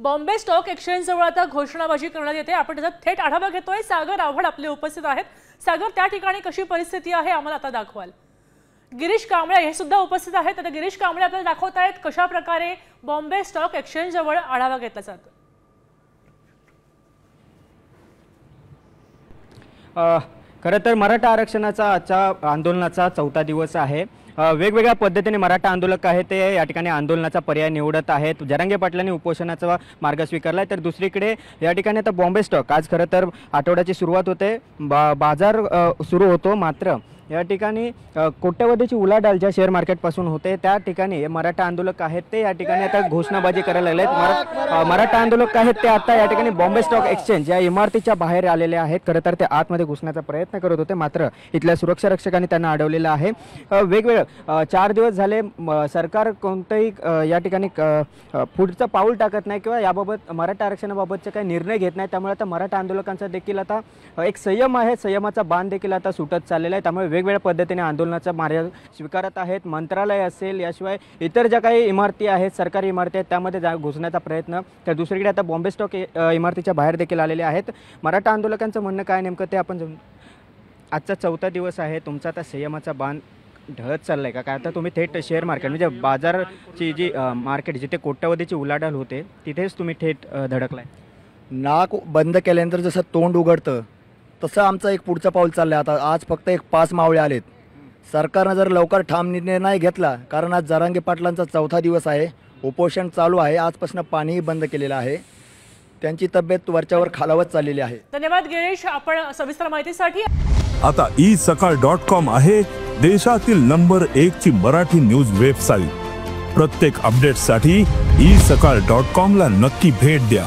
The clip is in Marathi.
बॉम्बे स्टॉक एक्सचेंज जवळ आता घोषणाबाजी करण्यात येते। आपण त्याचा थेट आढावा घेतोय। सागर आव्हाड आपले उपस्थित आहेत। सागर, त्या ठिकाणी कशी परिस्थिती आहे आम्हाला आता दाखवाल। गिरीश कांबळे हे सुद्धा उपस्थित आहेत। आता गिरीश कांबळे आपल्याला दाखवत आहेत कशा प्रकारे बॉम्बे स्टॉक एक्सचेंज जवळ आढावा घेतला जातो। खरं तर मराठा आरक्षणाचा आजच्या आंदोलनाचा चौथा दिवस आहे। वेगवेगळ्या पद्धतीने मराठा आंदोलक आहेत ते या ठिकाणी आंदोलनाचा पर्याय निवडत आहेत। जरांगे पाटलांनी उपोषणाचा मार्ग स्वीकारला तर दुसरीकडे या ठिकाणी आता बॉम्बे स्टॉक आज खरं तर आठवड्याची सुरुवात होते, बाजार सुरू होतो। मात्र या ठिकाणी कोट्यवधीची उलाढाल ज्या शेअर मार्केटपासून होते त्या ठिकाणी मराठा आंदोलक आहेत ते या ठिकाणी आता घोषणाबाजी करायला लागलेत। मराठा आंदोलक आहेत ते आता या ठिकाणी बॉम्बे स्टॉक एक्सचेंज या इमारतीच्या बाहेर आलेले आहेत। खरं तर ते आतमध्ये घुसण्याचा प्रयत्न करत होते, मात्र इथल्या सुरक्षा रक्षकांनी त्यांना अडवलेलं आहे। वेगवेगळं 4 दिवस झाले सरकार कोणतंही या ठिकाणी पुढचं पाऊल टाकत नाही किंवा याबाबत मराठा आरक्षणाबाबतचे काही निर्णय घेत नाही। त्यामुळे आता मराठा आंदोलकांचा देखील आता एक संयम आहे, संयमाचा बाण देखील आता सुटत चाललेला आहे। त्यामुळे वेगवेगळ्या पद्धतीने आंदोलनाचा मार्ग स्वीकारत आहेत। मंत्रालय असेल याशिवाय इतर ज्या काही इमारती आहेत, सरकारी इमारती आहेत, त्यामध्ये घुसण्याचा प्रयत्न। तर दुसरीकडे आता बॉम्बे स्टॉक इमारतीच्या बाहेर देखील आलेले आहेत। मराठा आंदोलकांचं म्हणणं काय नेमकं ते आपण आजचा चौथा दिवस आहे, तुमचा आता संयमाचा बाण ढळत चाललाय का? आता तुम्ही थेट शेअर मार्केट म्हणजे बाजारची जी मार्केट जिथे कोट्यवधीची उलाढाल होते तिथेच तुम्ही थेट धडकलाय। नाक बंद केल्यानंतर जसं तोंड उघडतं तसं आमचं एक पुढचं पाऊल चाललं आहे। आता आज फक्त 5 मावळे आलेत। सरकारनं जर लवकर ठाम निर्णय नाही घेतला, कारण आज जरांगे पाटलांचा चौथा दिवस आहे, उपोषण चालू आहे, आजपासून पाणीही बंद केलेलं आहे, त्यांची तब्येत वरच्यावर खालावत चाललेली आहे। धन्यवाद गिरीश, आपण सविस्तर माहितीसाठी। आता isakal.com आहे देशातील नंबर 1 ची मराठी न्यूज वेबसाईट। प्रत्येक अपडेटसाठी isakal.com ला नक्की भेट द्या।